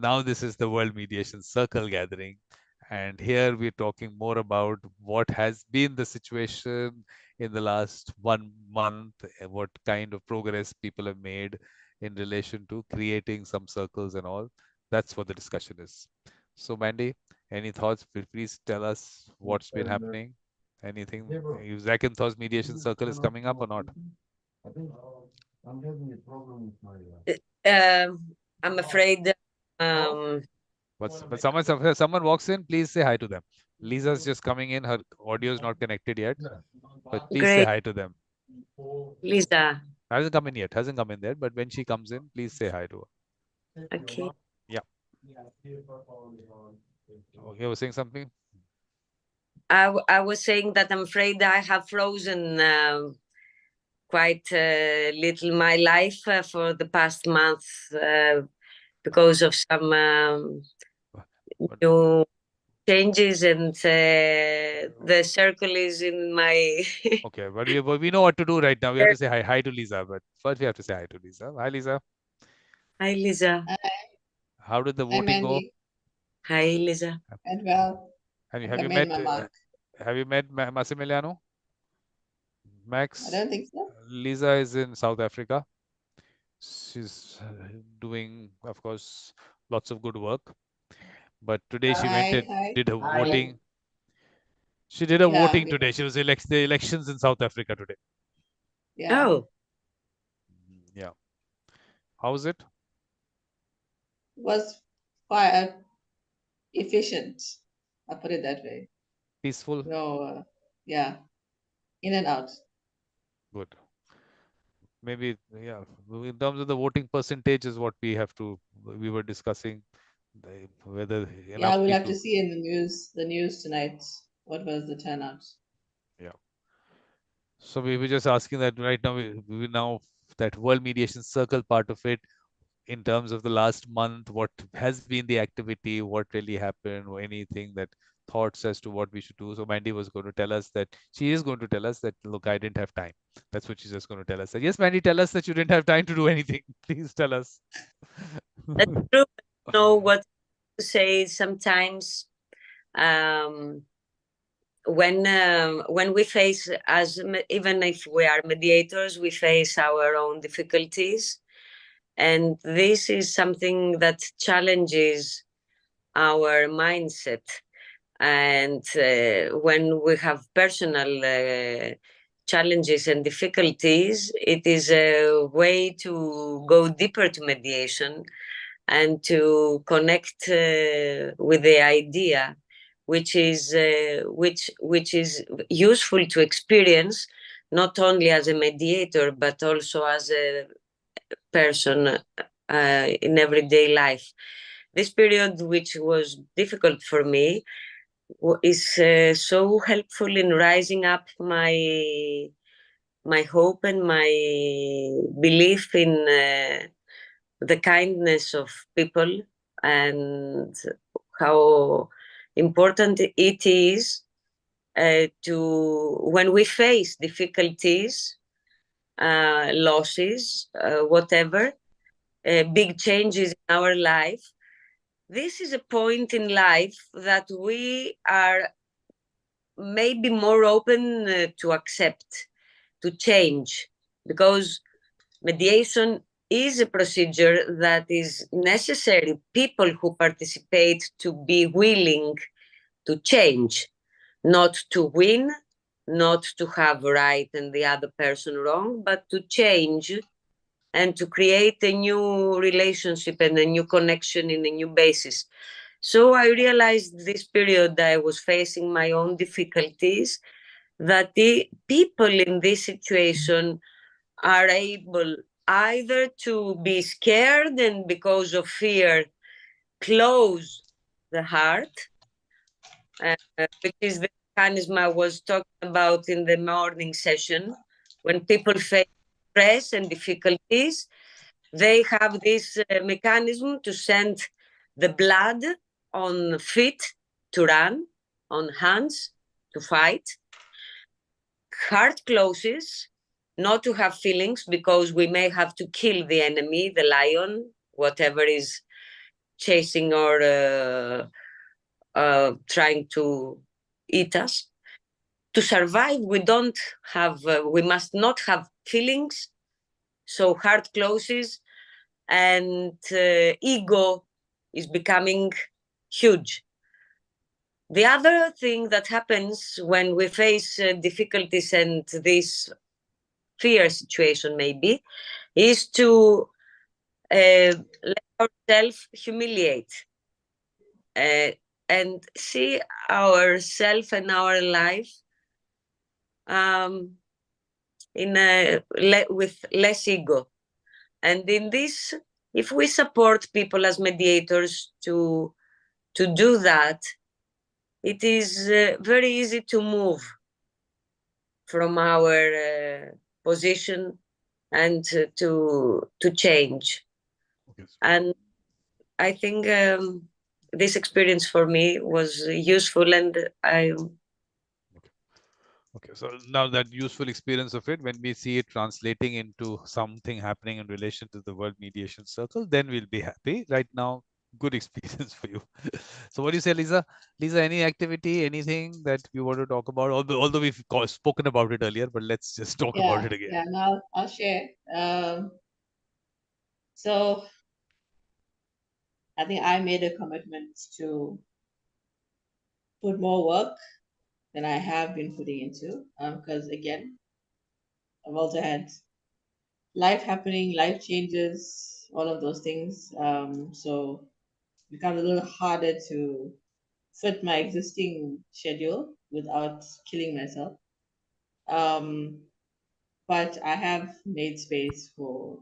Now this is the World Mediation Circle gathering. And here we're talking more about what has been the situation in the last 1 month, what kind of progress people have made in relation to creating some circles and all. That's what the discussion is. So, Mandy, any thoughts? Please tell us what's been happening. Anything? Second thoughts mediation circle is coming up or not? I'm afraid um, But someone walks in, please say hi to them. Lisa's just coming in. Her audio is not connected yet, but please say great, hi to them. Lisa. Hasn't come in yet. Hasn't come in there. But when she comes in, please say hi to her. Okay. Yeah. Okay, you were saying something? I was saying that I'm afraid I have frozen quite little my life for the past month because of some But, new changes, and the circle is in my. okay, but we know what to do right now. We have to say hi to Lisa. But first, we have to say hi to Lisa. Hi, Lisa. Hi, Lisa. How did the Hi, voting go? Mandy. Hi, Lisa. And well, Have you I have think I you made met my mark. Massimiliano? I Max? don't think so. Lisa is in South Africa. She's doing, of course, lots of good work. But today she went Hi, and hi. did a voting. She did a Yeah, voting today. She was the elections in South Africa today. yeah. Oh, Yeah. How was it? Was quite efficient. I'll put it that way. Peaceful? No, yeah, in and out. Good. Maybe, yeah. In terms of the voting percentage is what we were discussing, whether Yeah, enough we'll have to people. see in the news tonight. What was the turnout? Yeah. So we were just asking that right now, we now that World Mediation Circle part of it, in terms of the last month, what has been the activity, what really happened, or anything that thoughts as to what we should do. So Mandy was going to tell us that she is going to tell us that, look, I didn't have time. That's what she's just going to tell us. So, yes, Mandy, tell us that you didn't have time to do anything. Please tell us. that's true. I know what to say sometimes. Um, when we face, even if we are mediators, we face our own difficulties, and this is something that challenges our mindset. And when we have personal challenges and difficulties, it is a way to go deeper to mediation and to connect with the idea, which is useful to experience, not only as a mediator but also as a person in everyday life. This period, which was difficult for me, is so helpful in rising up my hope and my belief in the kindness of people, and how important it is to, when we face difficulties, losses, whatever, big changes in our life. This is a point in life that we are maybe more open to accept, to change, because mediation is a procedure that is necessary. People who participate to be willing to change, not to win, not to have right and the other person wrong, but to change and to create a new relationship and a new connection in a new basis. So I realized this period I was facing my own difficulties, that the people in this situation are able either to be scared and because of fear close the heart, which is the mechanism I was talking about in the morning session. When people face stress and difficulties, they have this mechanism to send the blood on feet to run, on hands to fight. Heart closes, not to have feelings, because we may have to kill the enemy, the lion, whatever is chasing or trying to eat us. To survive, we must not have feelings, so heart closes, and ego is becoming huge. The other thing that happens when we face difficulties and this fear situation maybe is to let ourselves humiliate and see ourselves and our life um, with less ego. And in this, if we support people as mediators to do that, it is very easy to move from our position and to change. Okay. And I think this experience for me was useful, and I. Okay, so now that useful experience of it, when we see it translating into something happening in relation to the World Mediation Circle, then we'll be happy. Right now, good experience for you. So what do you say, Lisa? Lisa, any activity, anything that you want to talk about? Although we've spoken about it earlier, but let's just talk about it again. Yeah, now I'll share. So I think I made a commitment to put more work than I have been putting into. Because again, I've also had life happening, life changes, all of those things. So it becomes a little harder to fit my existing schedule without killing myself. But I have made space for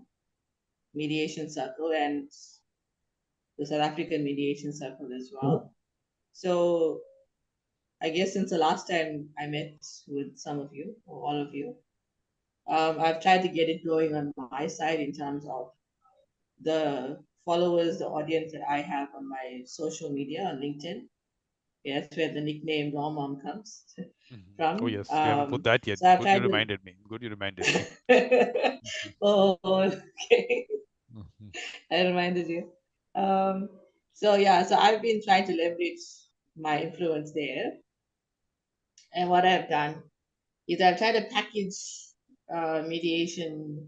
Mediation Circle and the South African Mediation Circle as well. So I guess since the last time I met with some of you or all of you, I've tried to get it going on my side in terms of the followers, the audience that I have on my social media on LinkedIn. Yeah, that's where the nickname Raw Mom comes from. Oh yes, we haven't put that yet. So I've Good, you tried to. reminded me. Good, you reminded me. Oh, okay. I reminded you. So yeah, so I've been trying to leverage my influence there. And what I've done is I've tried to package mediation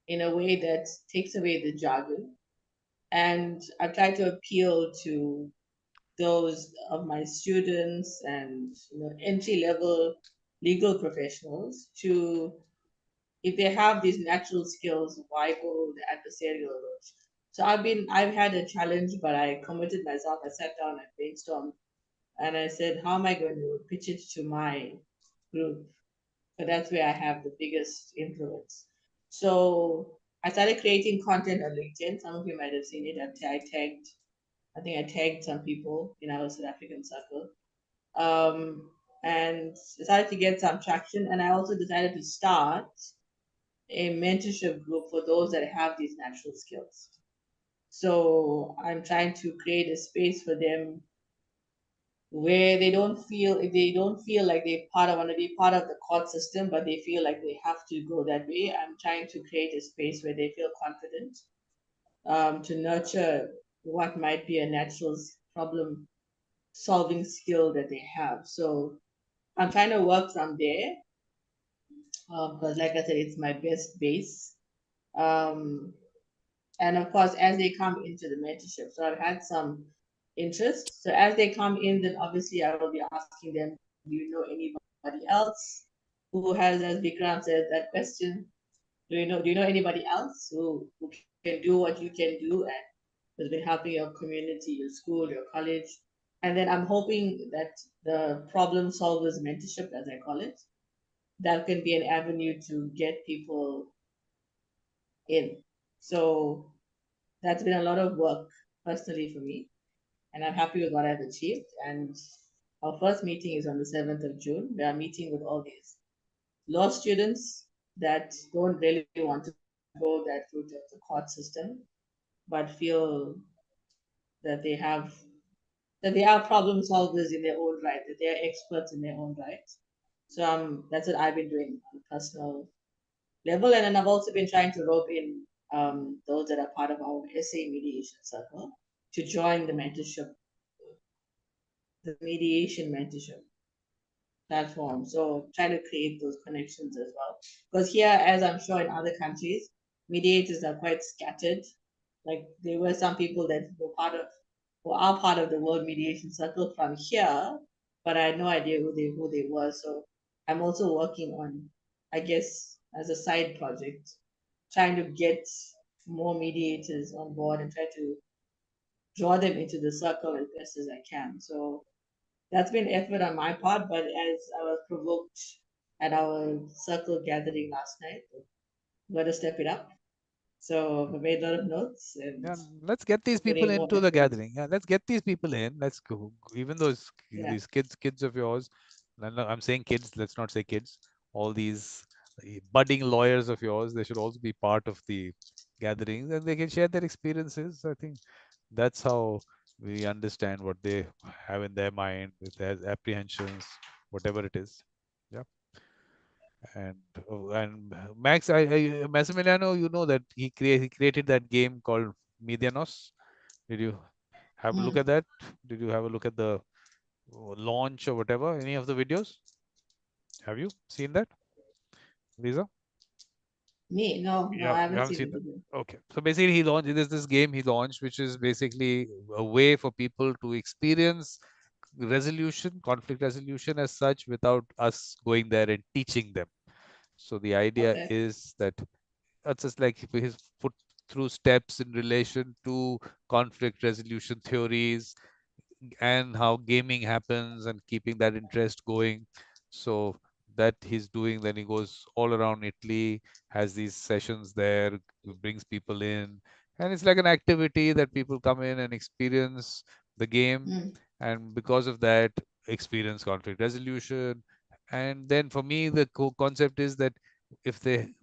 in a way that takes away the jargon. And I've tried to appeal to those of my students and entry level legal professionals to, if they have these natural skills, why go the adversarial route? So I've had a challenge, but I committed myself. I sat down and brainstormed, and I said, how am I going to pitch it to my group? So that's where I have the biggest influence. So I started creating content on LinkedIn. Some of you might have seen it. I think I tagged some people in our South African circle. And decided to get some traction. And I also decided to start a mentorship group for those that have these natural skills. So I'm trying to create a space for them where if they don't feel like they want to be part of the court system, but they feel like they have to go that way. I'm trying to create a space where they feel confident to nurture what might be a natural problem solving skill that they have. So I'm trying to work from there because, like I said, it's my best base. Um, and of course, as they come into the mentorship, so I've had some interest. So as they come in, then obviously I will be asking them, do you know anybody else who has, as Vikram said, that question? Do you know anybody else who can do what you can do and has been helping your community, your school, your college? And then I'm hoping that the problem solvers mentorship, as I call it, that can be an avenue to get people in. So that's been a lot of work personally for me, and I'm happy with what I've achieved. And our first meeting is on the 7th of June. We are meeting with all these law students that don't really want to go that route of the court system, but feel that they are problem solvers in their own right, that they are experts in their own right. So that's what I've been doing on a personal level, and then I've also been trying to rope in those that are part of our SA mediation circle. to join the mentorship, the mediation mentorship platform. So try to create those connections as well. Because here, as I'm sure in other countries, mediators are quite scattered. Like there were some people that who are part of the World Mediation Circle from here, but I had no idea who they were. So I'm also working on, I guess, as a side project, trying to get more mediators on board and try to draw them into the circle as best as I can. So that's been effort on my part, but as I was provoked at our circle gathering last night, got to step it up. So I made a lot of notes and Yeah, let's get these people putting more into the effort. gathering. Yeah, let's get these people in. Let's go. Even those Yeah. these kids of yours. I'm saying kids. Let's not say kids. All these budding lawyers of yours, they should also be part of the gatherings, and they can share their experiences. I think that's how we understand what they have in their mind, with their apprehensions, whatever it is. Yeah. And Max, Massimiliano, you know that he created that game called Medianos. Did you have a look at that? Did you have a look at the launch or whatever? Any of the videos? Have you seen that, Lisa? Me? No, You, no, have, I you haven't haven't seen seen the that? video. Okay. So basically, he launched this game he launched, which is basically a way for people to experience resolution, conflict resolution as such, without us going there and teaching them. So the idea Okay. is that it's just like he's put through steps in relation to conflict resolution theories and how gaming happens and keeping that interest going. So that he's doing, then he goes all around Italy, has these sessions there, brings people in, and it's like an activity that people come in and experience the game, and because of that, experience conflict resolution. And then for me, the concept is that if they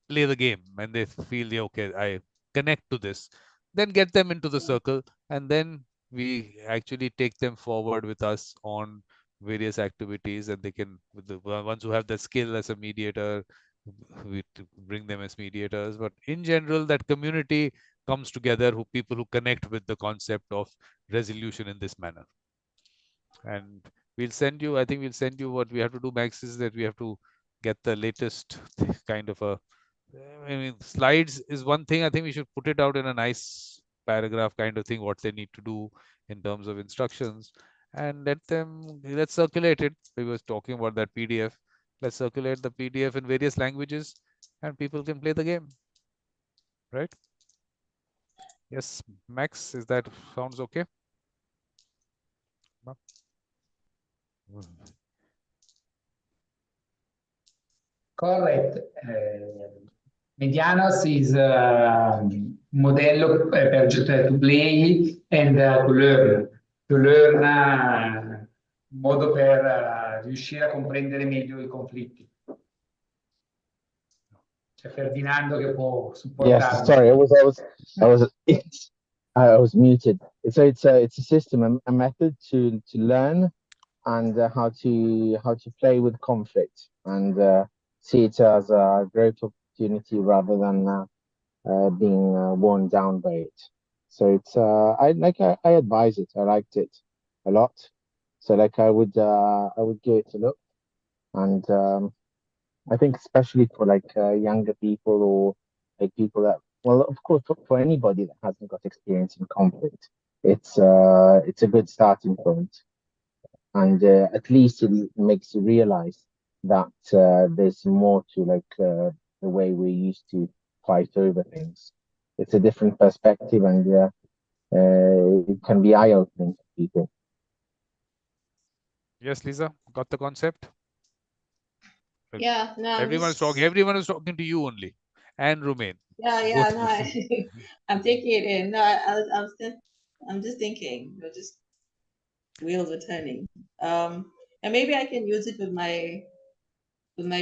play the game and they feel, yeah, okay, I connect to this, then get them into the circle, and then we actually take them forward with us on various activities, and they can, with the ones who have the skill as a mediator, we bring them as mediators. But in general, that community comes together, who people who connect with the concept of resolution in this manner. And we'll send you, I think we'll send you, what we have to do, Max, is that we have to get the latest kind of a, I mean, slides is one thing. I think we should put it out in a nice paragraph kind of thing, what they need to do in terms of instructions, and let's circulate it. We were talking about that PDF. Let's circulate the PDF in various languages, and people can play the game, right? Yes, Max, is that sounds okay? Correct. Medianos is a modello per to play and to learn. To learn un modo per riuscire a comprendere meglio i conflitti. C'è Ferdinando che può supportarmi. Yes, sorry, I was muted. So it's a system, a method to learn and how to play with conflict and see it as a great opportunity rather than being worn down by it. So it's I advise it. I liked it a lot. So like I would give it a look, and I think especially for like younger people or like people that, well, of course, for anybody that hasn't got experience in conflict, it's a good starting point, and at least it makes you realize that there's more to like the way we used to fight over things. It's a different perspective, and it can be eye-opening for people. Yes, Lisa, got the concept? Yeah, no, Everyone is talking to you only, and Romain. Yeah, no, I'm taking it in. No, I'm just thinking, just wheels are turning. And maybe I can use it with my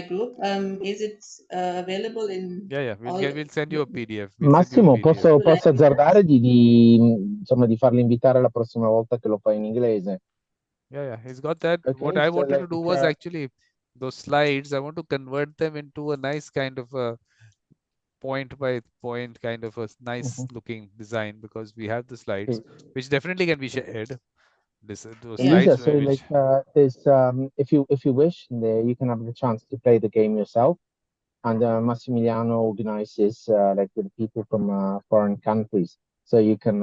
group. Is it available in Yeah, we'll send you a PDF. Massimo, posso languages? azzardare insomma, di farli invitare la prossima volta che lo fai in inglese? Yeah, he's got that. Okay, What I so wanted to like, do was actually those slides, I want to convert them into a nice kind of a point by point kind of a nice looking design, because we have the slides, Okay. which definitely can be shared. Those Yeah. Lisa, slides so which there's if you wish, there you can have the chance to play the game yourself, and Massimiliano organizes like with people from foreign countries, so you can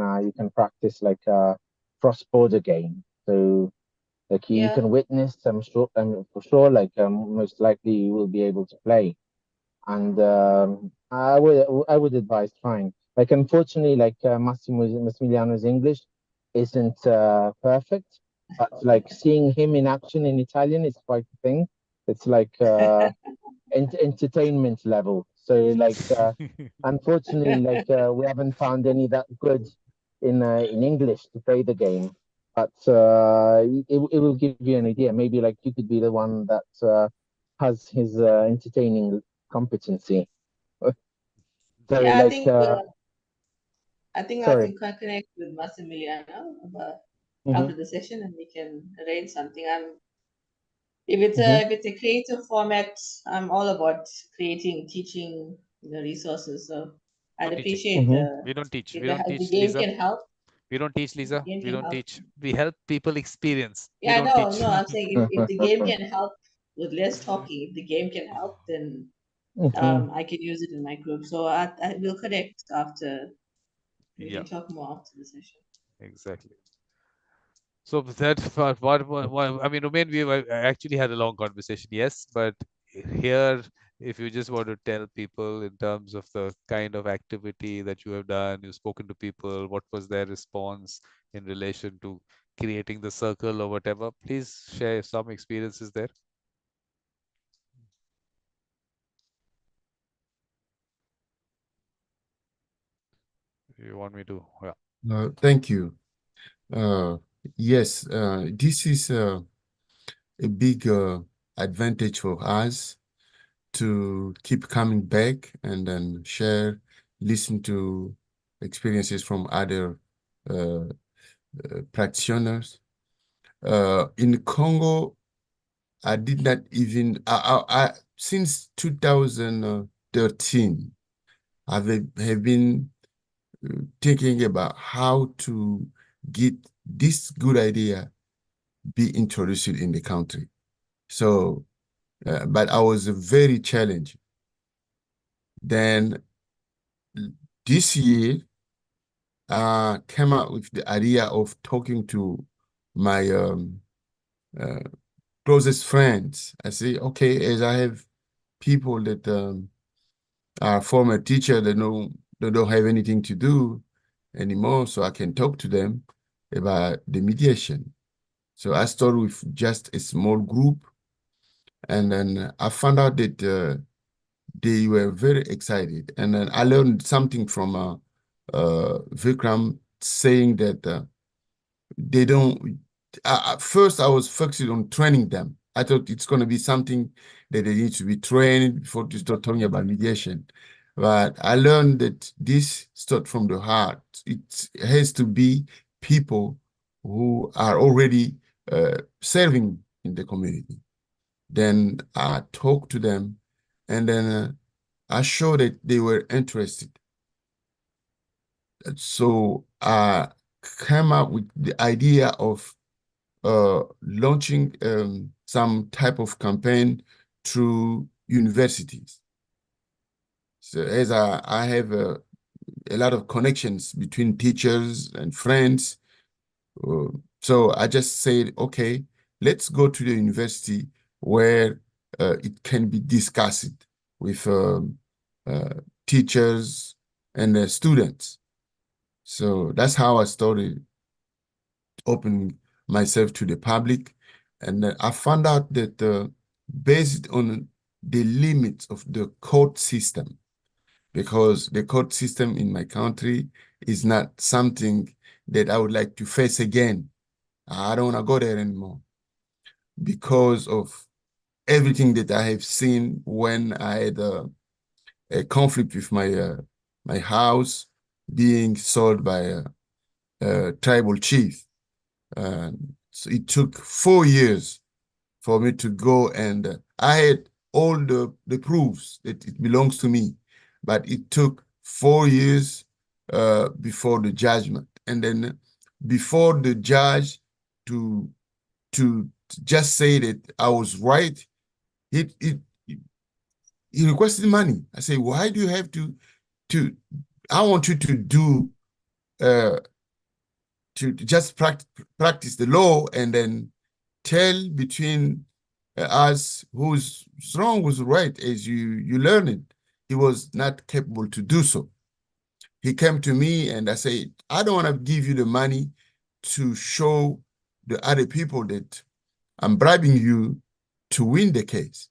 practice like a cross-border game. So like you Yeah. can witness, I'm sure, for sure, like most likely you will be able to play. And I would advise trying. Like unfortunately, like Massimiliano's English isn't perfect, but like seeing him in action in Italian is quite a thing. It's like entertainment level. So like unfortunately, like we haven't found any that good in English to play the game. But it will give you an idea. Maybe like you could be the one that has his entertaining competency. So Yeah, like I think I sorry. can connect with Massimiliano about Hmm. after the session, and we can arrange something. Hmm. If it's a creative format, I'm all about creating, teaching, resources. So no I'd teaching. appreciate Hmm. We don't teach. We if don't the teach, game Lisa. can help. We don't teach, If the Lisa. game We can don't help. teach. We help people experience. We Yeah, don't no, teach. no. I'm saying if the game can help with less talking, if the game can help, then Hmm. I can use it in my group. So I will connect after. We Yeah, can talk more after the session. exactly. So that I mean, Romain, we actually had a long conversation, yes, but here, if you just want to tell people in terms of the kind of activity that you have done, you've spoken to people, what was their response in relation to creating the circle or whatever, please share some experiences there. You want me to? Yeah. Thank you. Yes, this is a big advantage for us to keep coming back and then share, listen to experiences from other practitioners. In Congo, I did not even, since 2013, have been thinking about how to get this good idea be introduced in the country. So, but I was very challenged. Then this year, came out with the idea of talking to my closest friends. I say, okay, as I have people that are former teacher that they don't have anything to do anymore, so I can talk to them about the mediation. So I started with just a small group, and then I found out that they were very excited. And then I learned something from Vikram, saying that they don't, at first I was focused on training them. I thought it's going to be something that they need to be trained before to start talking about mediation. But I learned that this starts from the heart. It has to be people who are already serving in the community. Then I talked to them, and then I showed that they were interested. So I came up with the idea of launching some type of campaign through universities. So as I have a lot of connections between teachers and friends, so I just said, okay, let's go to the university where it can be discussed with uh, teachers and students. So that's how I started opening myself to the public. And I found out that based on the limits of the court system, because the court system in my country is not something that I would like to face again. I don't want to go there anymore because of everything that I have seen when I had a conflict with my house being sold by a tribal chief. So it took 4 years for me to go, and I had all the proofs that it belongs to me, but it took 4 years before the judgment. And then before the judge to just say that I was right, he requested money. I say, why do you have to I want you to do to just practice the law and then tell between us who's wrong, who's right as you learn it. He was not capable to do so. He came to me and I said, I don't want to give you the money to show the other people that I'm bribing you to win the case.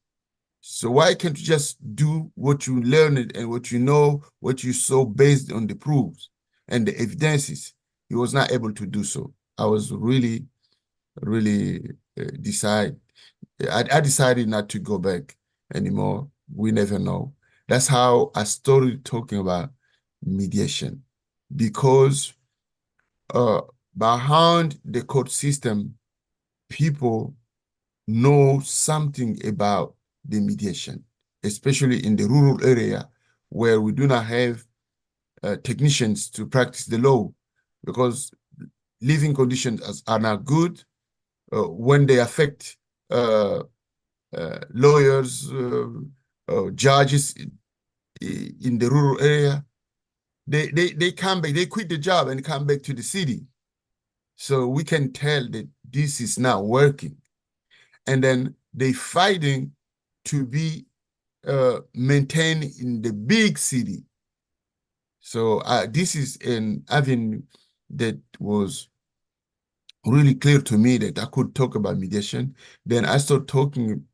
So why can't you just do what you learned and what you know, what you saw based on the proofs and the evidences? He was not able to do so. I was really I decided not to go back anymore. We never know. That's how I started talking about mediation, because behind the court system, people know something about the mediation, especially in the rural area where we do not have technicians to practice the law, because living conditions are not good. When they affect lawyers, judges in the rural area, they come back, they quit the job and come back to the city. So we can tell that this is not working. And then they fighting to be maintained in the big city. So this is an avenue that was really clear to me that I could talk about mediation. Then I started talking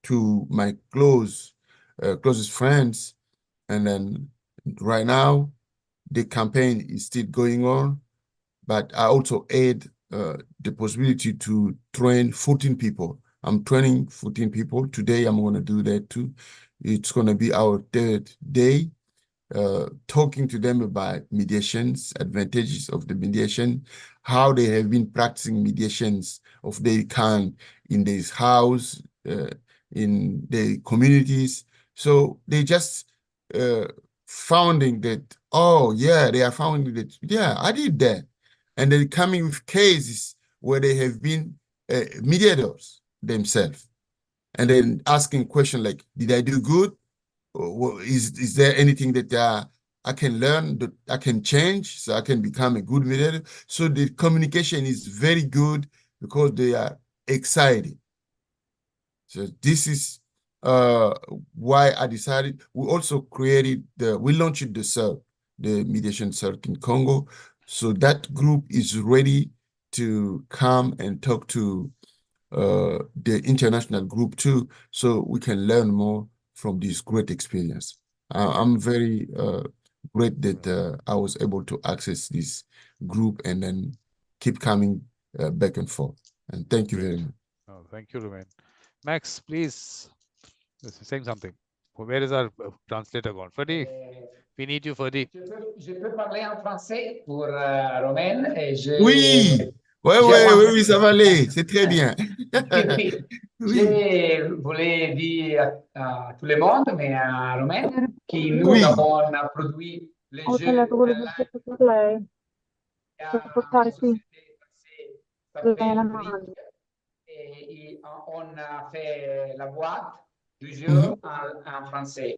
to my closest friends, and then right now the campaign is still going on, but I also add the possibility to train 14 people. I'm training 14 people. Today I'm going to do that too. It's going to be our third day, talking to them about mediations, advantages of the mediation, how they have been practicing mediations of their kind in their house, in their communities. So they just finding that, oh yeah, they are finding that, yeah, I did that. And then coming with cases where they have been mediators themselves. And then asking questions like, did I do good? Is there anything that I can learn, that I can change so I can become a good mediator? So the communication is very good because they are excited. So this is why I decided. We also created we launched the Mediation Circle in Congo. So that group is ready to come and talk to the international group too, so we can learn more from this great experience. I'm very great that I was able to access this group and then keep coming back and forth. And thank you very much. Oh, thank you, Romain. Max, please, saying something. Where is our translator gone? Fadi, we need you, Fadi. Je peux parler en français pour Romain et Oui, oui, ça va aller, c'est très bien. Oui. Je voulais dire à tout le monde, mais à Romain, que nous Oui. avons produit le jeu et on a fait la boîte du jeu en français.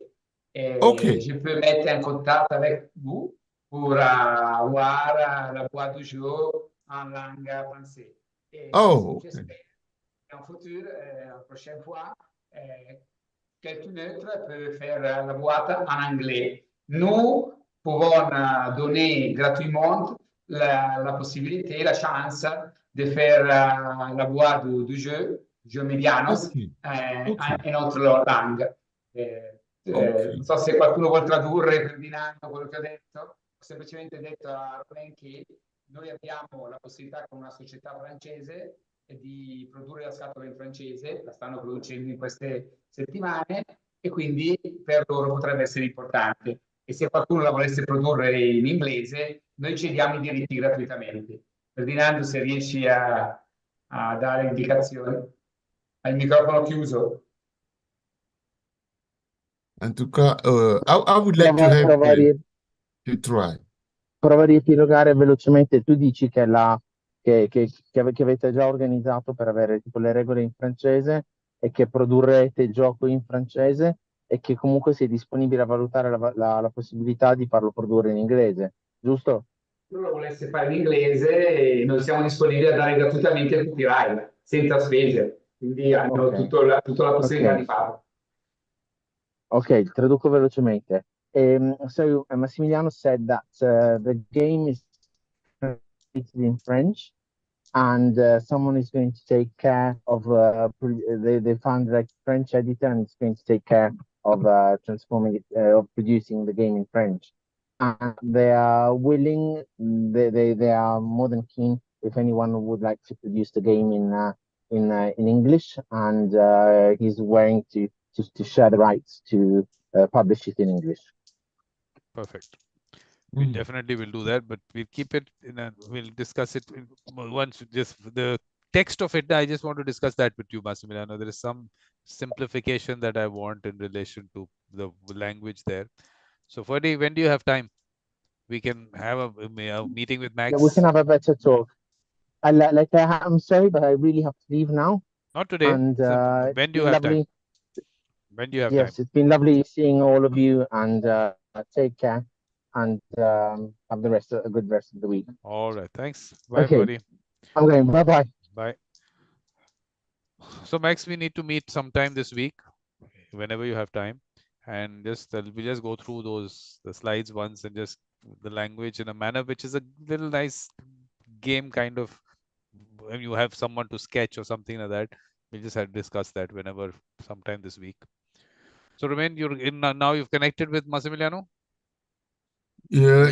Et je peux mettre en contact avec vous pour avoir la boîte du jeu en langue française. Et j'espère qu'en futur, la prochaine fois, quelqu'un d'autre peut faire la boîte en anglais. Nous pouvons donner gratuitement la possibilité, la chance de faire la boîte du jeu Medianos, in notre langue. Non so se qualcuno vuole tradurre Ferdinando quello che ho detto. Ho semplicemente detto a Romain che noi abbiamo la possibilità con una società francese di produrre la scatola in francese, la stanno producendo in queste settimane e quindi per loro potrebbe essere importante. E se qualcuno la volesse produrre in inglese, noi cediamo i diritti gratuitamente. Ferdinando, se riesci a dare indicazioni. Hai il microfono chiuso. En tout cas, I would like to have to try. Prova a riepilogare velocemente. Tu dici che, che avete già organizzato per avere tipo le regole in francese e che produrrete il gioco in francese e che comunque sei disponibile a valutare la possibilità di farlo produrre in inglese, giusto? Se lo volesse fare in inglese, noi siamo disponibili a dare gratuitamente il copyright, senza spese, quindi hanno Ok. tutta la possibilità Ok. di farlo. Ok, traduco velocemente. So Massimiliano said that the game is translated in French, and someone is going to take care of. They found like French editor, and it's going to take care of transforming it, of producing the game in French. And they are willing. They are more than keen if anyone would like to produce the game in English, and he's willing to share the rights to publish it in English. Perfect. We definitely will do that, but we'll keep it we'll discuss it once. Just the text of it, I just want to discuss that with you, Massimiliano. There is some simplification that I want in relation to the language there. So, Ferdy, when do you have time? We can have a meeting with Max. Yeah, we can have a better talk. I'm sorry, but I really have to leave now. Not today. And when do you have time? When do you have time? Yes, it's been lovely seeing all of you, and take care, and have a good rest of the week. All right, thanks. Bye, Okay. buddy. I'm going. Bye-bye. Bye. So, Max, we need to meet sometime this week, whenever you have time, and we just go through the slides once and just the language in a manner which is a little nice game kind of. When you have someone to sketch or something like that, we'll just have to discuss that whenever sometime this week. So, Romain, you're in now. You've connected with Massimiliano. Yeah.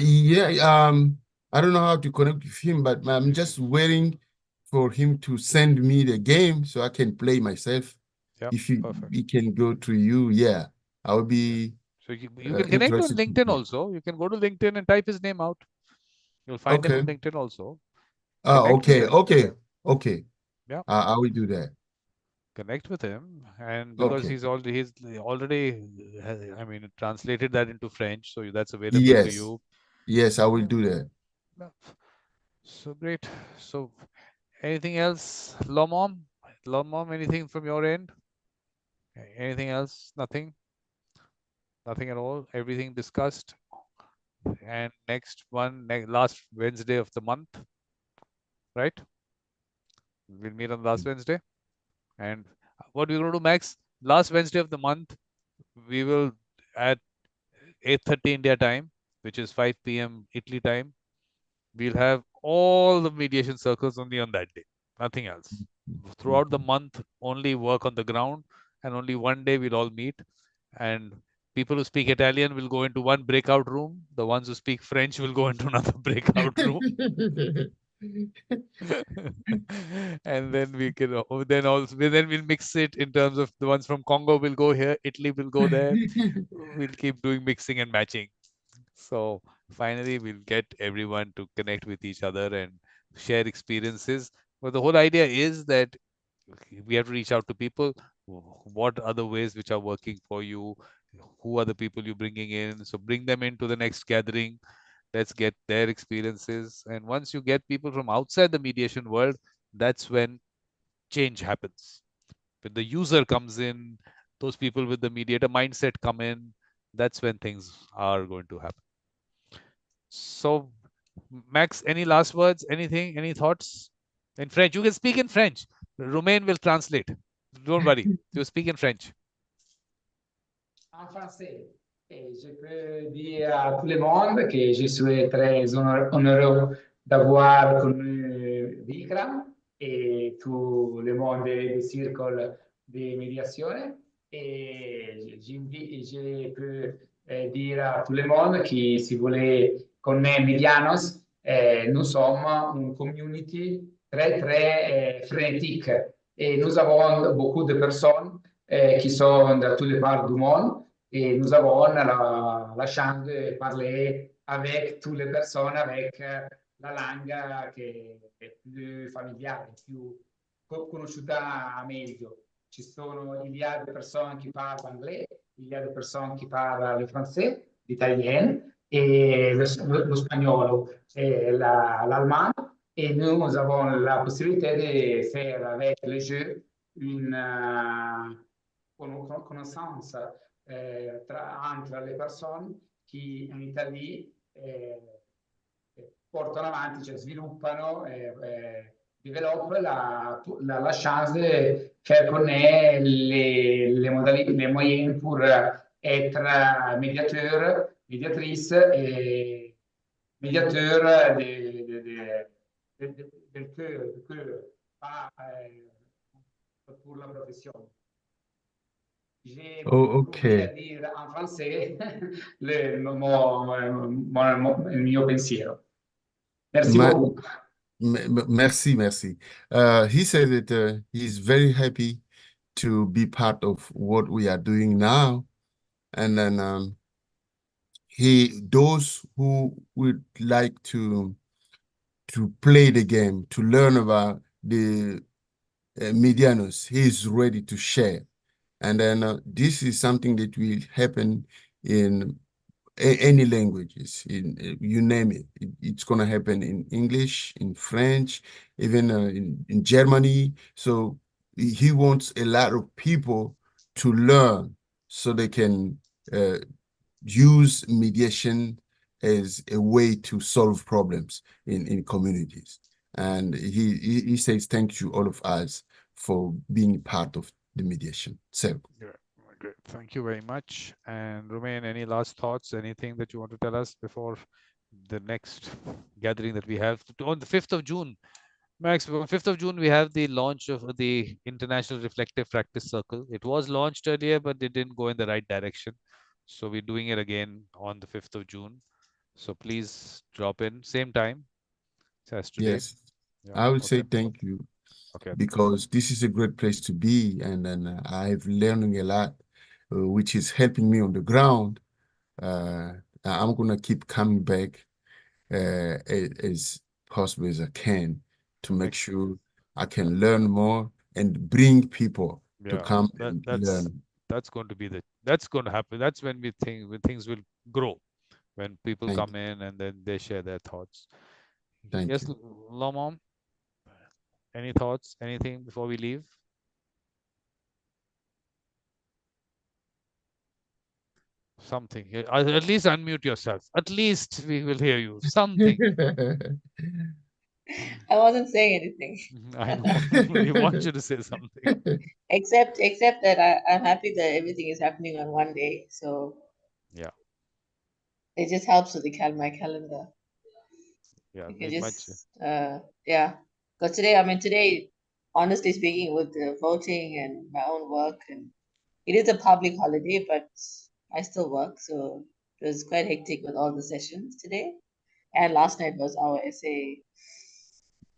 I don't know how to connect with him, but I'm just waiting for him to send me the game so I can play myself. Yeah, if perfect. he can go to you, yeah, I will be. So you can connect on LinkedIn also. You can go to LinkedIn and type his name out. You'll find him on LinkedIn also. Okay. Yeah. I will do that. Connect with him, and because he's already I mean, translated that into French, so that's available to you. Yes, I will do that. So great. So anything else, Lomom? Anything from your end? Anything else? Nothing at all. Everything discussed. And last Wednesday of the month, right? We'll meet on last Wednesday. And what we're going to do, Max, last Wednesday of the month, we will at 8:30 India time, which is 5 p.m. Italy time, we'll have all the mediation circles only on that day, nothing else. Throughout the month, only work on the ground, and only one day we'll all meet. And people who speak Italian will go into one breakout room. The ones who speak French will go into another breakout room. And then we can then we'll mix it in terms of the ones from Congo will go here, Italy will go there. We'll keep doing mixing and matching. So finally we'll get everyone to connect with each other and share experiences. But the whole idea is that we have to reach out to people. What are the ways which are working for you? Who are the people you're bringing in? So bring them into the next gathering. Let's get their experiences. And once you get people from outside the mediation world, that's when change happens. When the user comes in, those people with the mediator mindset come in, that's when things are going to happen. So, Max, any last words? Anything? Any thoughts? In French, you can speak in French. Romain will translate. Don't worry. You speak in French. En français, et je peux dire à tout le monde que je suis très honoreux d'avoir connu Vikram et tout le monde du cercle de médiation. Et je peux dire à tout le monde que si vous voulez connaître Medianos, nous sommes une community très, très frénétique. Et nous avons beaucoup de personnes qui sont de toutes les parts du monde. Et nous avons la chance de parler avec toutes les personnes avec la langue che è più familiare, più conosciuta meglio. Il y a des personnes qui parlent anglais, il y a des personnes qui parlent le français, l'italien et le spagnolo et l'allemand. Et nous avons la possibilité de faire avec le jeu une connaissance entre le persone che in Italia portano avanti, cioè sviluppano développent la chance de faire connaître les moyens pour être médiateur, médiatrice et médiateur del cœur, pas pour la profession. J'ai Oh, oublié à okay. dire en français il mio pensiero. Merci Ma- beaucoup. Merci, merci. He said that he's very happy to be part of what we are doing now. And then those who would like to play the game, to learn about the Medianos, he's ready to share. And then this is something that will happen in any languages, you name it. It's going to happen in English, in French, even in Germany. So he wants a lot of people to learn so they can use mediation as a way to solve problems in communities. And he says, thank you, all of us, for being part of the mediation circle. Great. Great. Thank you very much. And Romain, any last thoughts, anything that you want to tell us before the next gathering that we have on the 5th of June? Max, on 5th of June, we have the launch of the International Reflective Practice Circle. It was launched earlier, but it didn't go in the right direction. So we're doing it again on the 5th of June. So please drop in, same time as today. Yes, Yeah. I would Okay. say thank you. Okay. Because this is a great place to be, and then I've learning a lot, which is helping me on the ground. I'm gonna keep coming back as possible as I can to make sure I can learn more and bring people to Yeah, come and learn. that's going to be that's going to happen. That's when when things will grow, when people Thank come in and then they share their thoughts. Thank Yes, you. Lomom, any thoughts, anything before we leave? Something. At least unmute yourself. At least we will hear you. Something. I wasn't saying anything. I know. We want you to say something. Except that I'm happy that everything is happening on one day. So Yeah. it just helps with my calendar. Yeah. You can Very much. just yeah. Because today, honestly speaking, with the voting and my own work, and it is a public holiday, but I still work, so it was quite hectic with all the sessions today. And last night was our essay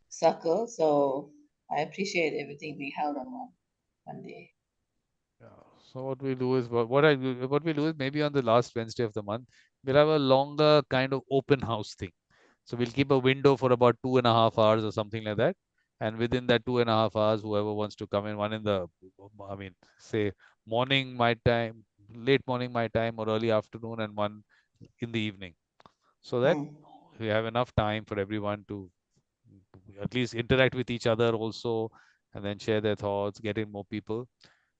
circle, so I appreciate everything being held on one day. Yeah. So what we do is what we do is maybe on the last Wednesday of the month, we'll have a longer kind of open house thing. So we'll keep a window for about 2.5 hours or something like that. And within that 2.5 hours, whoever wants to come in, one in the, I mean, say morning my time, late morning my time, or early afternoon, and one in the evening. So that we have enough time for everyone to at least interact with each other also, and then share their thoughts, get in more people.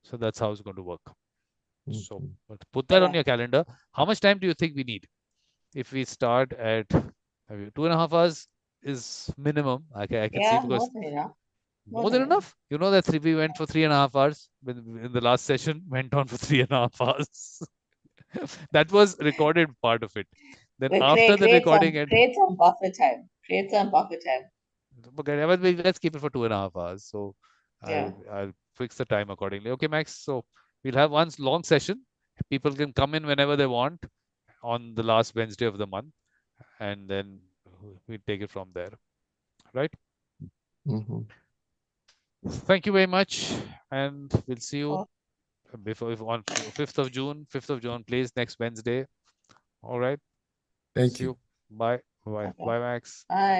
So that's how it's going to work. So put that on your calendar. How much time do you think we need? If we start at 2.5 hours is minimum. I can see, because more than enough. more than enough. You know that we went for 3.5 hours in the last session, went on for 3.5 hours. That was recorded part of it. Then after the recording, create some buffer time. Create some buffer time. Okay, but let's keep it for 2.5 hours. So I'll fix the time accordingly. Okay, Max. So we'll have one long session. People can come in whenever they want on the last Wednesday of the month, and then we take it from there. Right? Thank you very much, and we'll see you before on 5th of June. 5th of June, please, next Wednesday. All right. Thank See you. you. Bye. Bye. Bye, Max. Bye.